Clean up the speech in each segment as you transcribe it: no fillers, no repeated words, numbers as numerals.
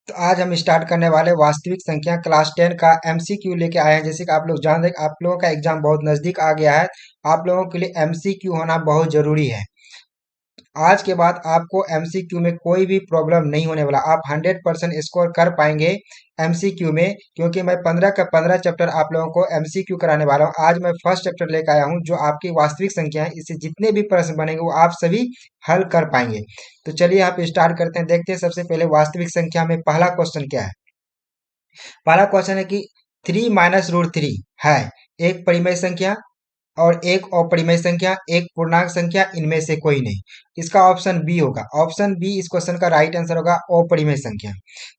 तो आज हम स्टार्ट करने वाले वास्तविक संख्या क्लास 10 का एमसीक्यू लेके आए हैं। जैसे कि आप लोग जान रहे हैं, आप लोगों का एग्जाम बहुत नजदीक आ गया है। आप लोगों के लिए एमसीक्यू होना बहुत जरूरी है। आज के बाद आपको एमसीक्यू में कोई भी प्रॉब्लम नहीं होने वाला। आप 100% स्कोर कर पाएंगे एमसीक्यू में, क्योंकि मैं 15 का 15 चैप्टर आप लोगों को एमसीक्यू कराने वाला हूं। आज मैं फर्स्ट चैप्टर लेकर आया हूं जो आपकी वास्तविक संख्या है। इससे जितने भी प्रश्न बनेंगे वो आप सभी हल कर पाएंगे। तो चलिए आप स्टार्ट करते हैं। देखते हैं सबसे पहले वास्तविक संख्या में पहला क्वेश्चन क्या है। पहला क्वेश्चन है कि 3 - √3 है एक परिमेय संख्या और एक अपरिमेय संख्या, एक पूर्णांक संख्या, इनमें से कोई नहीं। इसका ऑप्शन बी होगा। ऑप्शन बी इस क्वेश्चन का राइट आंसर होगा, अपरिमेय संख्या।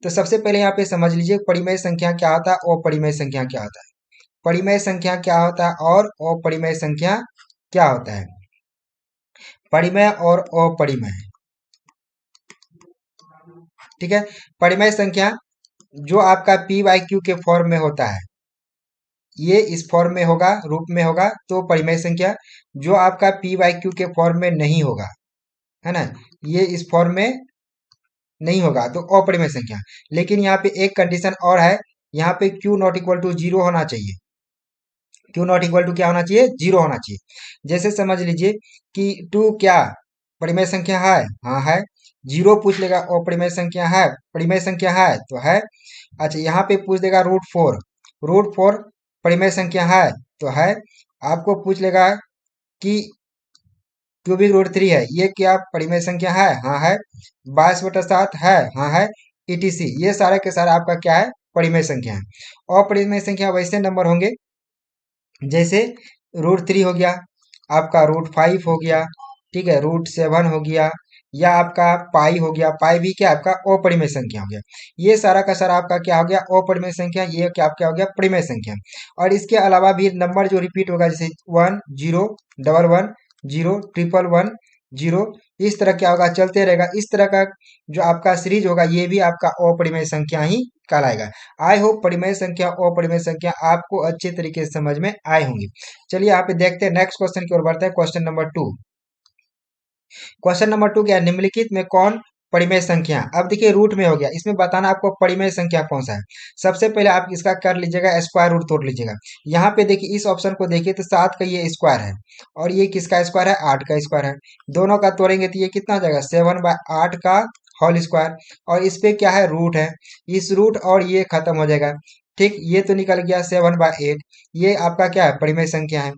तो सबसे पहले यहाँ पे समझ लीजिए परिमेय संख्या क्या होता है, अपरिमेय संख्या क्या होता है। परिमेय संख्या क्या होता है और अपरिमेय संख्या क्या होता है। परिमेय और अपरिमेय, ठीक है। परिमेय संख्या जो आपका पी वाई क्यू के फॉर्म में होता है, ये इस फॉर्म में होगा, रूप में होगा तो परिमेय संख्या। जो आपका पी वाई क्यू के फॉर्म में नहीं होगा, है ना, ये इस फॉर्म में नहीं होगा तो अपरिमेय संख्या। लेकिन यहाँ पे एक कंडीशन और है, यहाँ पे q not equal to zero होना चाहिए। क्यू नॉट इक्वल टू क्या होना चाहिए, जीरो होना चाहिए। जैसे समझ लीजिए कि टू क्या परिमेय संख्या है, हाँ है। जीरो पूछ लेगा अपरिमेय संख्या है, परिमेय संख्या है तो है। अच्छा यहाँ पे पूछ देगा √4, √4 परिमेय संख्या है तो है। आपको पूछ लेगा कि क्यूबिक √3 है, ये क्या परिमेय संख्या है, हाँ है। 22/7 है, हाँ है। ईटीसी ये सारे के सारे आपका क्या है, परिमेय संख्या है। अपरिमेय संख्या वैसे नंबर होंगे जैसे √3 हो गया, आपका √5 हो गया, ठीक है, √7 हो गया, या आपका पाई हो गया। पाई भी क्या आपका अपरिमेय संख्या हो गया। ये सारा का सारा आपका क्या हो गया, अपरिमेय संख्या। ये क्या हो गया, परिमेय संख्या। और इसके अलावा भी नंबर जो रिपीट होगा जैसे 1 0 11 0 111 0, इस तरह क्या होगा, चलते रहेगा। इस तरह का जो आपका सीरीज होगा ये भी आपका अपरिमेय संख्या ही कहलाएगा। आई होप परिमेय संख्या और अपरिमेय संख्या आपको अच्छे तरीके से समझ में आए होंगे। चलिए यहाँ पे देखते हैं, नेक्स्ट क्वेश्चन की ओर बढ़ते हैं। Question number 2। क्वेश्चन नंबर 2 क्या है, निम्नलिखित में कौन परिमेय संख्या। अब देखिए रूट में हो गया, इसमें बताना आपको परिमेय संख्या कौन सा है। सबसे पहले आप इसका कर लीजिएगा, स्क्वायर रूट तोड़ लीजिएगा। यहाँ पे देखिए इस ऑप्शन को देखिए तो 7 का ये स्क्वायर है और ये किसका स्क्वायर है, 8 का स्क्वायर है। दोनों का तोड़ेंगे तो ये कितना हो जाएगा, 7/8 का होल स्क्वायर। और इस पे क्या है, रूट है। इस रूट और ये खत्म हो जाएगा, ठीक। ये तो निकल गया 7/8। ये आपका क्या है, परिमेय संख्या है।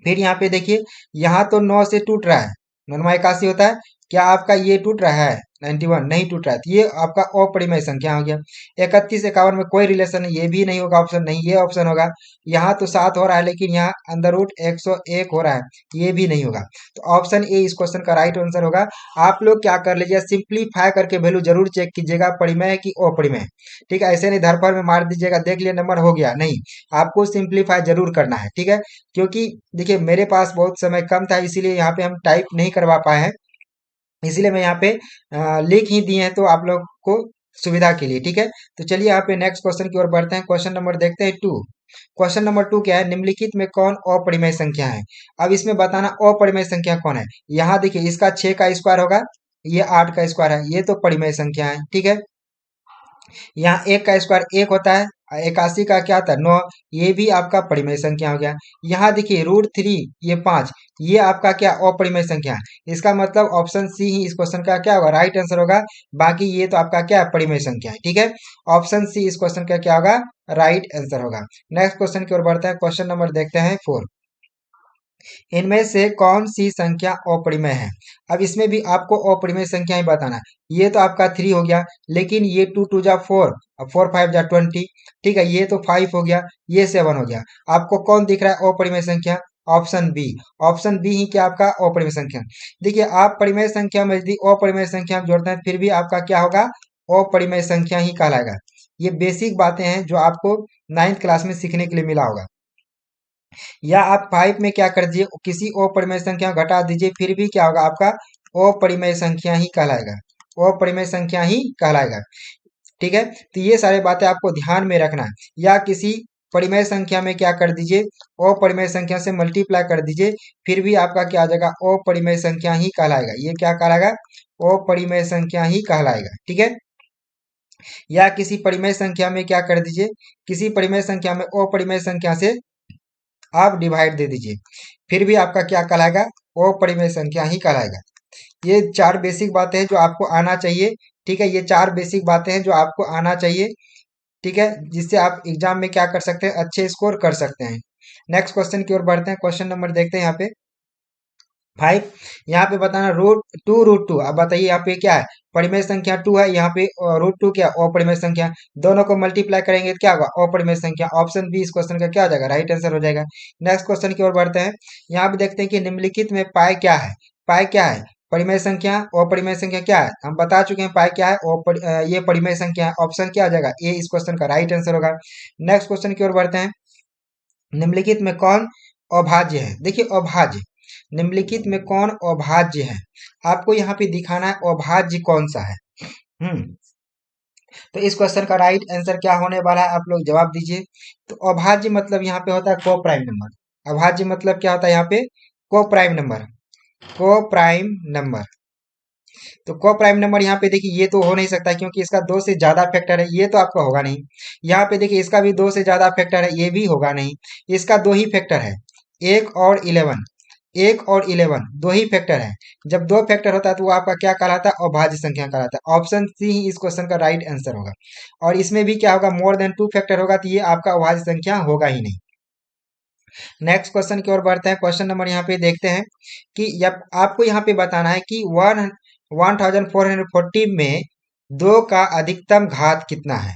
फिर यहाँ पे देखिए, यहाँ तो 9 से टूट रहा है, 9 × 81 होता है। क्या आपका ये टूट रहा है, 91 नहीं टूट रहा है, तो ये आपका अपरिमेय संख्या हो गया। 31 51 में कोई रिलेशन नहीं, ये भी नहीं होगा ऑप्शन, नहीं ये ऑप्शन होगा। यहाँ तो 7 हो रहा है लेकिन यहाँ अंदर रूट 101 हो रहा है, ये भी नहीं होगा। तो ऑप्शन ए इस क्वेश्चन का राइट आंसर होगा। आप लोग क्या कर लीजिए, सिंप्लीफाई करके वैल्यू जरूर चेक कीजिएगा, परिमेय है कि अपरिमेय है। ठीक है, ऐसे नहीं धर पर में मार दीजिएगा, देख लिया नंबर हो गया, नहीं। आपको सिंप्लीफाई जरूर करना है, ठीक है। क्योंकि देखिए मेरे पास बहुत समय कम था, इसीलिए यहाँ पे हम टाइप नहीं करवा पाए हैं। इसीलिए मैं यहाँ पे लिख ही दिए हैं तो आप लोग को सुविधा के लिए, ठीक है। तो चलिए यहाँ पे नेक्स्ट क्वेश्चन की ओर बढ़ते हैं। क्वेश्चन नंबर देखते हैं 2। क्वेश्चन नंबर 2 क्या है, निम्नलिखित में कौन अपरिमेय संख्या है। अब इसमें बताना अपरिमेय संख्या कौन है। यहाँ देखिए इसका 6 का स्क्वायर होगा, ये 8 का स्क्वायर है, ये तो परिमेय संख्या है, ठीक है। यहाँ 1 का स्क्वायर 1 होता है, 81 का क्या था, 9, ये भी आपका परिमेय संख्या हो गया। यहाँ देखिए √3 ये 5, ये आपका क्या अपरिमेय संख्या है। इसका मतलब ऑप्शन सी ही इस क्वेश्चन का क्या होगा, राइट आंसर होगा। बाकी ये तो आपका क्या परिमेय संख्या है, ठीक है। ऑप्शन सी इस क्वेश्चन का क्या होगा, राइट आंसर होगा। नेक्स्ट क्वेश्चन की ओर बढ़ते हैं। क्वेश्चन नंबर देखते हैं 4। इनमें से कौन सी संख्या अपरिमेय है। अब इसमें भी आपको अपरिमेय संख्या ही बताना है। ये तो आपका 3 हो गया, लेकिन ये 2 2 जा 4, 4 5 जा 20, ठीक है। ये तो 5 हो गया, ये 7 हो गया। आपको कौन दिख रहा है अपरिमेय संख्या, ऑप्शन बी। ऑप्शन बी ही क्या आपका अपरिमेय संख्या। देखिए आप परिमेय संख्या में यदि अपरिमेय संख्या में जोड़ते हैं फिर भी आपका क्या होगा, अपरिमेय संख्या ही कहलाएगा। ये बेसिक बातें हैं जो आपको 9th क्लास में सीखने के लिए मिला होगा। या आप 5 में क्या कर दीजिए, किसी अपरिमेय संख्या घटा दीजिए, फिर भी क्या होगा आपका अपरिमेय संख्या ही कहलाएगा, अपरिमेय संख्या ही कहलाएगा, ठीक है। तो ये सारी बातें आपको ध्यान में रखना है। या किसी परिमेय संख्या में क्या कर दीजिए, अपरिमेय संख्या से मल्टीप्लाई कर दीजिए, फिर भी आपका क्या आ जाएगा, अपरिमेय संख्या ही कहलाएगा। ये क्या कहलाएगा, अपरिमेय संख्या ही कहलाएगा, ठीक है। या किसी परिमेय संख्या में क्या कर दीजिए, किसी परिमेय संख्या में अपरिमेय संख्या से आप डिवाइड दे दीजिए, फिर भी आपका क्या कहलाएगा, अपरिमेय संख्या ही कहलाएगा। ये चार बेसिक बातें हैं जो आपको आना चाहिए। ठीक है, ये चार बेसिक बातें हैं जो आपको आना चाहिए। ठीक है, जिससे आप एग्जाम में क्या कर सकते हैं, अच्छे स्कोर कर सकते हैं। नेक्स्ट क्वेश्चन की ओर बढ़ते हैं। क्वेश्चन नंबर देखते हैं यहाँ पे 5। यहाँ पे बताना रूट टू। अब बताइए यहाँ पे क्या है, परिमेय संख्या 2 है, यहाँ पे रूट 2 क्या है, अपरिमेय संख्या। दोनों को मल्टीप्लाई करेंगे तो क्या होगा, अपरिमेय संख्या। ऑप्शन बी इस क्वेश्चन का क्या हो जाएगा, राइट आंसर हो जाएगा। नेक्स्ट क्वेश्चन की ओर बढ़ते हैं। यहाँ पे देखते हैं कि निम्नलिखित में पाई क्या है। पाई क्या है, परिमेय संख्या। अपरिमेय संख्या क्या है, हम बता चुके हैं पाई क्या है, ये परिमेय संख्या है। ऑप्शन क्या आ जाएगा, ए इस क्वेश्चन का राइट आंसर होगा। नेक्स्ट क्वेश्चन की ओर बढ़ते हैं। निम्नलिखित में कौन अभाज्य है, देखिए अभाज्य, निम्नलिखित में कौन अभाज्य है, आपको यहाँ पे दिखाना है अभाज्य कौन सा है। हम्म तो इस क्वेश्चन का राइट आंसर क्या होने वाला है, आप लोग जवाब दीजिए। तो अभाज्य मतलब यहाँ पे होता है को प्राइम नंबर। अभाज्य मतलब क्या होता है यहाँ पे, को प्राइम नंबर। को प्राइम नंबर, तो को प्राइम नंबर यहाँ पे देखिए ये तो हो नहीं सकता क्योंकि इसका दो से ज्यादा फैक्टर है, ये तो आपका होगा नहीं। यहाँ पे देखिए इसका भी दो से ज्यादा फैक्टर है, ये भी होगा नहीं। इसका दो ही फैक्टर है, एक और 11। एक और 11 दो ही फैक्टर है। जब दो फैक्टर होता है तो वो आपका क्या कहलाता है, अभाज्य संख्या कहलाता है। ऑप्शन सी ही इस क्वेश्चन का राइट आंसर होगा। और इसमें भी क्या होगा, मोर देन 2 फैक्टर होगा तो ये आपका अभाज्य संख्या होगा ही नहीं। नेक्स्ट क्वेश्चन की ओर बढ़ते हैं। क्वेश्चन नंबर यहाँ पे देखते हैं कि जब आपको यहाँ पे बताना है कि 1440 में दो का अधिकतम घात कितना है।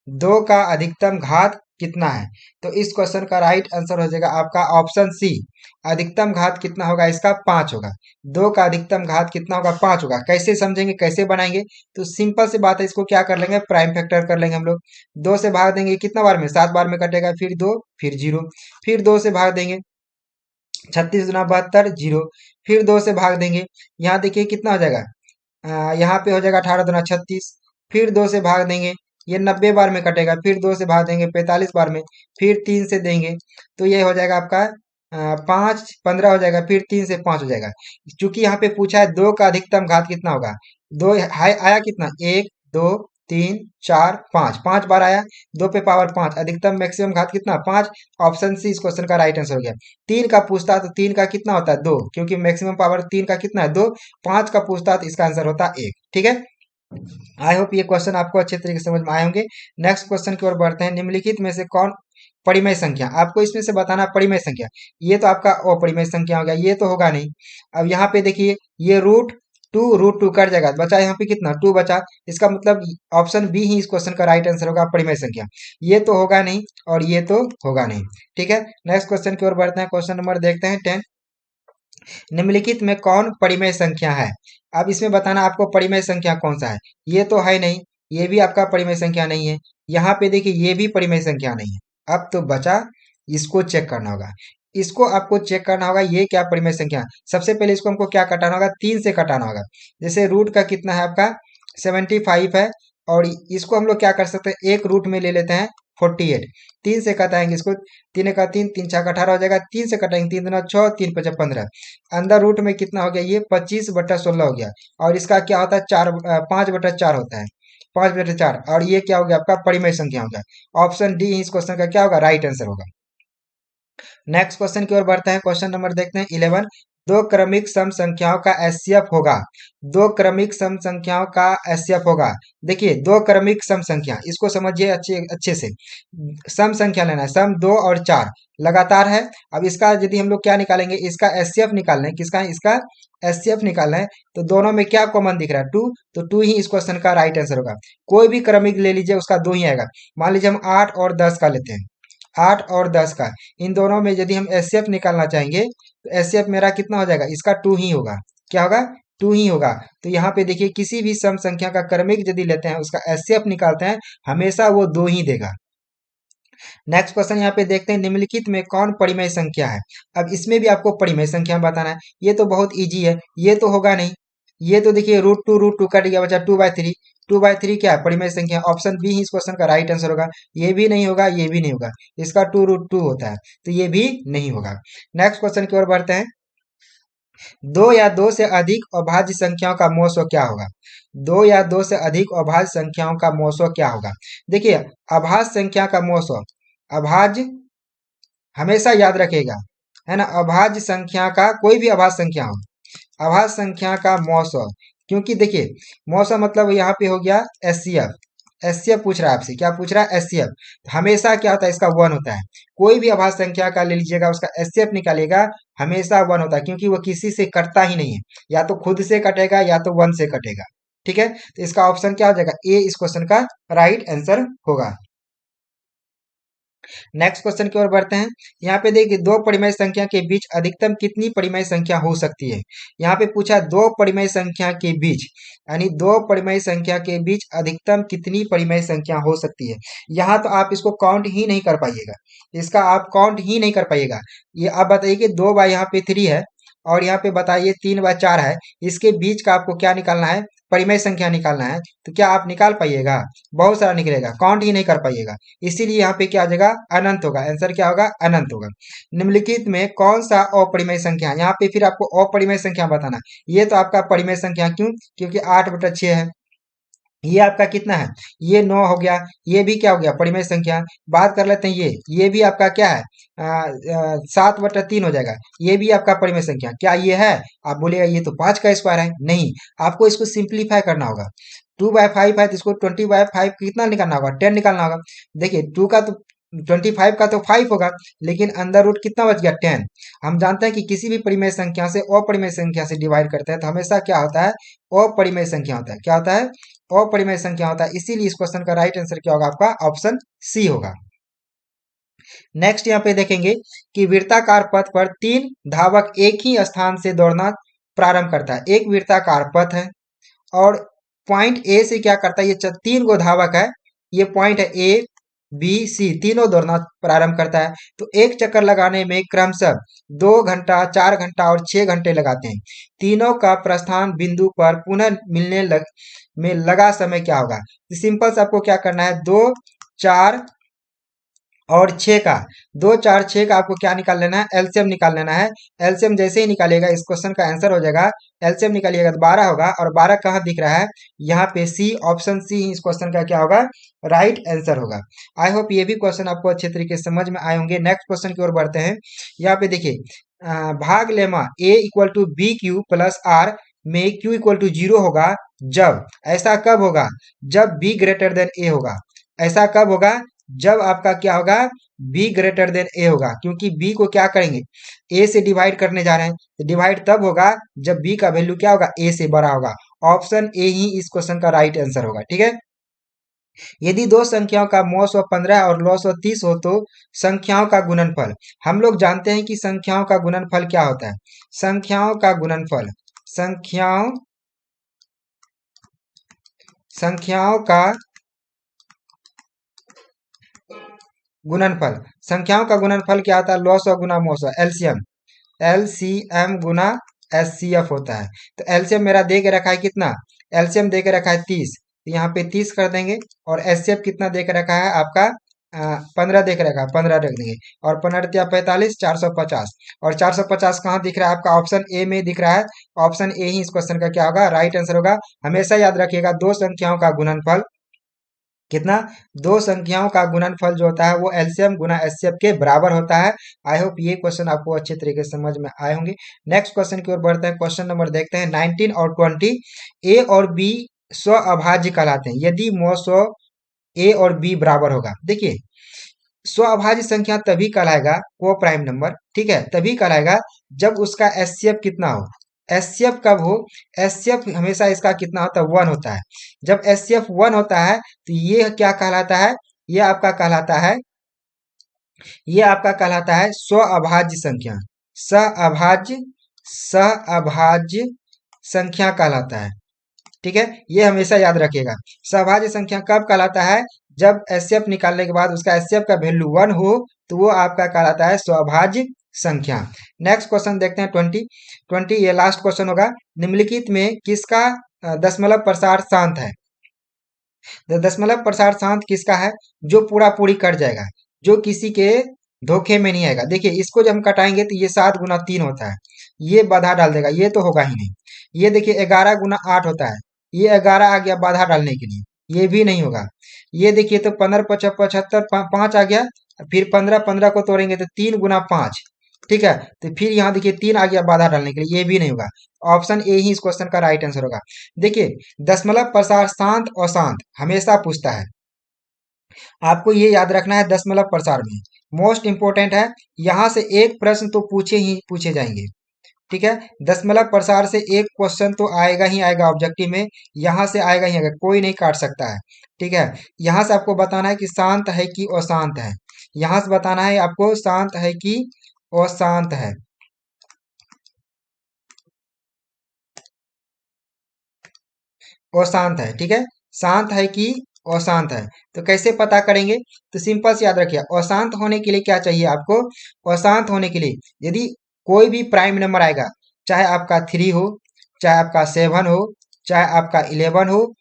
दो का अधिकतम घात कितना है, तो इस क्वेश्चन का राइट आंसर हो जाएगा आपका ऑप्शन सी। अधिकतम घात कितना होगा इसका, 5 होगा। दो का अधिकतम घात कितना होगा, 5 होगा। कैसे समझेंगे, कैसे बनाएंगे, तो सिंपल सी बात है, इसको क्या कर लेंगे, प्राइम फैक्टर कर लेंगे हम लोग। दो से भाग देंगे कितना बार में, 7 बार में कटेगा, फिर दो, फिर जीरो, फिर दो से भाग देंगे, 36 × 72 जीरो, फिर दो से भाग देंगे, यहाँ देखिए कितना हो जाएगा, यहाँ पे हो जाएगा 18×36, फिर दो से भाग देंगे, ये 90 बार में कटेगा, फिर दो से भाग देंगे 45 बार में, फिर तीन से देंगे, तो ये हो जाएगा आपका 5 15 हो जाएगा, फिर तीन से 5 हो जाएगा। चूंकि यहाँ पे पूछा है दो का अधिकतम घात कितना होगा, दो आया कितना, 1 2 3 4 5, 5 बार आया, दो पे पावर 5, अधिकतम मैक्सिमम घात कितना, 5। ऑप्शन सी इस क्वेश्चन का राइट आंसर हो गया। तीन का पूछता तो तीन का कितना होता है, 2, क्योंकि मैक्सिमम पावर तीन का कितना है, 2। 5 का पूछता तो इसका आंसर होता 1। ठीक है, आई होप ये क्वेश्चन आपको अच्छे तरीके से समझ में आए होंगे। नेक्स्ट क्वेश्चन की ओर बढ़ते हैं। निम्नलिखित में से कौन परिमेय संख्या, आपको इसमें से बताना परिमेय संख्या। ये तो आपका अपरिमेय संख्या हो गया, ये तो होगा नहीं। अब यहाँ पे देखिए ये रूट टू कट जाएगा, बचा यहाँ पे कितना, 2 बचा। इसका मतलब ऑप्शन बी ही इस क्वेश्चन का राइट आंसर होगा, परिमेय संख्या। ये तो होगा नहीं और ये तो होगा नहीं। ठीक है, नेक्स्ट क्वेश्चन की ओर बढ़ते हैं। क्वेश्चन नंबर देखते हैं 10। निम्नलिखित में कौन परिमेय संख्या है। अब इसमें बताना आपको परिमेय संख्या कौन सा है। ये तो है नहीं, ये भी आपका परिमेय संख्या नहीं है, यहाँ पे देखिए ये भी परिमेय संख्या नहीं है। अब तो बचा, इसको चेक करना होगा, इसको आपको चेक करना होगा, ये क्या परिमेय संख्या है। सबसे पहले इसको हमको क्या कटाना होगा, 3 से कटाना होगा। जैसे रूट का कितना है आपका 75 है, और इसको हम लोग क्या कर सकते हैं, एक रूट में ले लेते हैं 48। 3 से कटाएंगे इसको, 3 का 3, 3 छक 18 हो जाएगा। 3 से कटाएंगे, 3 दूना 6, 3 5 15। अंदर रूट में कितना हो गया, ये 25/16 हो गया। और इसका क्या होता है, 5/4 होता है, 5/4। और ये क्या हो गया आपका परिमेय संख्या हो गया। ऑप्शन डी इस क्वेश्चन का क्या होगा, राइट आंसर होगा। नेक्स्ट क्वेश्चन की ओर बढ़ते हैं। क्वेश्चन नंबर देखते हैं 11। दो क्रमिक सम संख्याओं का एचसीएफ होगा। दो क्रमिक सम संख्याओं का एचसीएफ होगा। देखिए दो क्रमिक सम संख्या, इसको समझिए अच्छे अच्छे से। सम संख्या लेना है, सम 2 और 4 लगातार है। अब इसका यदि हम लोग क्या निकालेंगे, इसका एचसीएफ निकालना है, किसका, इसका एचसीएफ निकालना है। तो दोनों में क्या कॉमन दिख रहा है, 2, तो 2 ही इस क्वेश्चन का राइट आंसर होगा। कोई भी क्रमिक ले लीजिए, उसका 2 ही आएगा। मान लीजिए हम 8 और 10 का लेते हैं, 8 और 10 का, इन दोनों में यदि हम एचसीएफ निकालना चाहेंगे तो एचसीएफ मेरा कितना हो जाएगा, इसका 2 ही होगा। क्या होगा, 2 ही होगा। तो यहाँ पे देखिए किसी भी सम संख्या का क्रमिक यदि लेते हैं, उसका एचसीएफ निकालते हैं, हमेशा वो 2 ही देगा। नेक्स्ट क्वेश्चन यहाँ पे देखते हैं। निम्नलिखित में कौन परिमेय संख्या है। अब इसमें भी आपको परिमेय संख्या बताना है। ये तो बहुत इजी है, ये तो होगा नहीं। ये तो देखिए रूट टू कट गया, बचा 2/3। 2/3 क्या है, परिमेय संख्या। ऑप्शन बी ही इस क्वेश्चन का राइट आंसर होगा। ये भी नहीं होगा, ये भी नहीं होगा, इसका 2√2 होता है, तो ये भी नहीं होगा। नेक्स्ट क्वेश्चन की ओर बढ़ते हैं। दो या दो से अधिक अभाज्य संख्याओं का मोसो क्या होगा? दो या दो से अधिक अभाज्य संख्याओं का मोसो क्या होगा? देखिए, अभाज्य संख्या का मोसो, अभाज्य हमेशा याद रखेगा, है ना? अभाज्य संख्या का, कोई भी अभाज्य संख्या हो, अभाज्य संख्या का मौसम, क्योंकि देखिए मौसम मतलब यहाँ पे हो गया एचसीएफ। एचसीएफ पूछ रहा है आपसे, क्या पूछ रहा है? एचसीएफ हमेशा क्या होता है? इसका वन होता है। कोई भी अभाज्य संख्या का ले लीजिएगा, उसका एचसीएफ निकालिएगा, हमेशा वन होता है, क्योंकि वो किसी से कटता ही नहीं है। या तो खुद से कटेगा या तो वन से कटेगा। ठीक है, तो इसका ऑप्शन क्या हो जाएगा? ए इस क्वेश्चन का राइट आंसर होगा। नेक्स्ट क्वेश्चन की ओर बढ़ते हैं। यहाँ पे देखिए, दो परिमेय संख्या के बीच अधिकतम कितनी परिमेय संख्या हो सकती है? यहाँ पे पूछा दो परिमेय संख्या के बीच, यानी दो परिमेय संख्या के बीच अधिकतम कितनी परिमेय संख्या हो सकती है। यहाँ तो आप इसको काउंट ही नहीं कर पाइएगा, इसका आप काउंट ही नहीं कर पाइएगा। ये आप बताइए कि 2 बाय यहाँ पे 3 है, और यहाँ पे बताइए 3/4 है, इसके बीच का आपको क्या निकालना है? परिमेय संख्या निकालना है। तो क्या आप निकाल पाइएगा? बहुत सारा निकलेगा, काउंट ही नहीं कर पाइएगा। इसीलिए यहाँ पे क्या आ जाएगा? अनंत होगा। आंसर क्या होगा? अनंत होगा। निम्नलिखित में कौन सा अपरिमेय संख्या है? यहाँ पे फिर आपको अपरिमेय संख्या बताना। ये तो आपका परिमेय संख्या, क्यों? क्योंकि 8/6 है। ये आपका कितना है? ये 9 हो गया। ये भी क्या हो गया? परिमेय संख्या। बात कर लेते हैं ये भी आपका क्या है? 7/3 हो जाएगा। ये भी आपका परिमेय संख्या। क्या ये है? आप बोलेगा ये तो 5 का स्क्वायर है। नहीं, आपको इसको सिंप्लीफाई करना होगा। 2/5 है तो इसको 20/5 कितना निकालना होगा? 10 निकालना होगा। देखिए 2 का तो 25 का तो 5 होगा, लेकिन अंदर रूट कितना बच गया? 10। हम जानते हैं कि किसी भी परिमेय संख्या से अपरिमेय संख्या से डिवाइड करते हैं तो हमेशा क्या होता है? अपरिमेय संख्या होता है। क्या होता है? अपरिमेय संख्या होता है। इसीलिए इस क्वेश्चन का राइट आंसर क्या होगा? आपका ऑप्शन सी होगा। नेक्स्ट यहाँ पे देखेंगे कि वृत्ताकार पथ पर 3 धावक एक ही स्थान से दौड़ना प्रारंभ करता है। एक वृत्ताकार पथ है और पॉइंट ए से क्या करता है? ये 3 गो धावक है, ये पॉइंट है ए बी सी, तीनों दौड़ना प्रारंभ करता है। तो एक चक्कर लगाने में क्रमशः 2 घंटा, 4 घंटा और 6 घंटे लगाते हैं। तीनों का प्रस्थान बिंदु पर पुनः में लगा समय क्या होगा? सिंपल से आपको क्या करना है? 2, 4 और 6 का, 2, 4, 6 का आपको क्या निकाल लेना है? एलसीएम निकाल लेना है। एलसीएम जैसे ही निकालिएगा इस क्वेश्चन का आंसर हो जाएगा। एलसीएम निकालिएगा तो 12 होगा, और 12 कहाँ दिख रहा है? यहाँ पे सी, ऑप्शन सी ही इस क्वेश्चन का क्या होगा? राइट आंसर होगा। आई होप ये भी क्वेश्चन आपको अच्छे तरीके से समझ में आए होंगे। नेक्स्ट क्वेश्चन की ओर बढ़ते हैं। यहाँ पे देखिए, भाग lemma a equal to b q plus r में क्यू इक्वल टू 0 होगा जब, ऐसा कब होगा? जब बी ग्रेटर देन ए होगा। ऐसा कब होगा? जब आपका क्या होगा? बी ग्रेटर देन ए होगा, क्योंकि बी को क्या करेंगे? ए से डिवाइड करने जा रहे हैं, तो डिवाइड तब होगा जब बी का वैल्यू क्या होगा? ए से बड़ा होगा। ऑप्शन ए ही इस क्वेश्चन का राइट आंसर होगा। ठीक है, यदि दो संख्याओं का मौ 115 और लौ 130 हो तो संख्याओं का गुणनफल। हम लोग जानते हैं कि संख्याओं का गुणनफल क्या होता है? संख्याओं का गुणनफल, संख्याओं का गुणनफल, संख्याओं का गुणनफल क्या होता है? लौ 100 गुना मौ 100, एलसीएम। एलसीएम गुना एचसीएफ होता है। तो एलसीएम मेरा दे के रखा है कितना? एलसीएम दे के रखा है 30, तो यहाँ पे 30 कर देंगे। और एचसीएफ कितना दे के रखा है आपका? 15 दे के रखा है, 15 रख देंगे। और 15 45, 450। और 450 कहाँ दिख रहा है आपका? ऑप्शन ए में दिख रहा है। ऑप्शन ए ही इस क्वेश्चन का क्या होगा? राइट आंसर होगा। हमेशा याद रखिएगा, दो संख्याओं का गुणनफल कितना? दो संख्याओं का गुणनफल जो होता है वो एलसीएम गुना एचसीएफ के बराबर होता है। आई होप ये क्वेश्चन आपको अच्छे तरीके से समझ में आए होंगे। नेक्स्ट क्वेश्चन की ओर बढ़ते हैं। क्वेश्चन नंबर देखते हैं 19 और 20। ए और बी स्व अभाज्य कहलाते हैं यदि मौ 100 ए और बी बराबर होगा। देखिए, स्व अभाज्य संख्या तभी कहलाएगा, को प्राइम नंबर, ठीक है, तभी कहलाएगा जब उसका एचसीएफ कितना हो? एचसीएफ कब हो? एचसीएफ हमेशा इसका कितना होता है? 1 होता है। जब एचसीएफ 1 होता है तो ये क्या कहलाता है? ये आपका कहलाता है, ये आपका कहलाता है स्व अभाज्य संख्या। सअभाज्य, सअभाज्य संख्या कहलाता है। ठीक है, ये हमेशा याद रखिएगा। सअभाज्य संख्या कब कहलाता है? जब एचसीएफ निकालने के बाद उसका एचसीएफ का वैल्यू 1 हो तो वो आपका कहलाता है स्वभाज्य संख्या। नेक्स्ट क्वेश्चन देखते हैं 20। ये लास्ट क्वेश्चन होगा। निम्नलिखित में किसका दशमलव प्रसार शांत है? दशमलव प्रसार शांत किसका है? जो पूरा पूरी कट जाएगा, जो किसी के धोखे में नहीं आएगा। देखिए इसको जब हम कटाएंगे तो ये 7 गुना 3 होता है। ये बाधा डाल देगा, ये तो होगा ही नहीं। ये देखिए 11 × 8 होता है, ये 11 आ गया बाधा डालने के लिए, ये भी नहीं होगा। ये देखिए तो 15 × 75 5 आ गया, फिर 15 15 को तोड़ेंगे तो 3 × 5, ठीक है। तो फिर यहाँ देखिए 3 आ गया बाधा डालने के लिए, ये भी नहीं होगा। ऑप्शन ए ही इस क्वेश्चन का राइट आंसर होगा। देखिए दशमलव प्रसार शांत अशांत हमेशा पूछता है, आपको ये याद रखना है। दशमलव प्रसार में मोस्ट इंपोर्टेंट है, यहाँ से एक प्रश्न तो पूछे ही पूछे जाएंगे, ठीक है। दशमलव प्रसार से एक क्वेश्चन तो आएगा ही आएगा ऑब्जेक्टिव में, यहाँ से आएगा ही आएगा, कोई नहीं काट सकता है, ठीक है। यहाँ से आपको बताना है कि शांत है कि अशांत है, यहाँ से बताना है आपको शांत है कि अशांत है, अशांत है, ठीक है। शांत है कि अशांत है, तो कैसे पता करेंगे? तो सिंपल से याद रखिए, अशांत होने के लिए क्या चाहिए आपको? अशांत होने के लिए यदि कोई भी प्राइम नंबर आएगा, चाहे आपका 3 हो, चाहे आपका 7 हो, चाहे आपका 11 हो,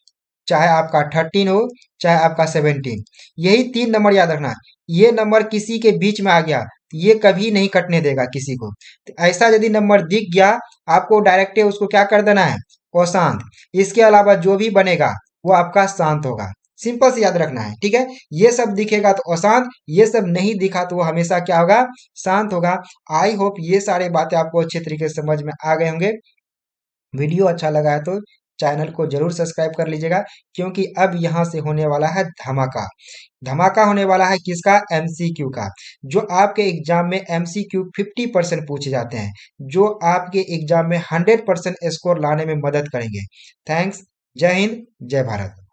चाहे आपका 13 हो, चाहे आपका 17, यही 3 नंबर याद रखना। ये नंबर किसी के बीच में आ गया, तो ये कभी नहीं कटने देगा किसी को। तो ऐसा यदि नंबर दिख गया, आपको डायरेक्ट उसको क्या कर देना है? अशांत। इसके अलावा जो भी बनेगा वो आपका शांत होगा, सिंपल से याद रखना है, ठीक है। ये सब दिखेगा तो अशांत, ये सब नहीं दिखा तो वो हमेशा क्या होगा? शांत होगा। आई होप ये सारे बातें आपको अच्छे तरीके से समझ में आ गए होंगे। वीडियो अच्छा लगा है तो चैनल को जरूर सब्सक्राइब कर लीजिएगा, क्योंकि अब यहाँ से होने वाला है धमाका। धमाका होने वाला है किसका? एमसीक्यू का। जो आपके एग्जाम में एमसीक्यू 50% पूछे जाते हैं, जो आपके एग्जाम में 100% स्कोर लाने में मदद करेंगे। थैंक्स। जय हिंद, जय भारत।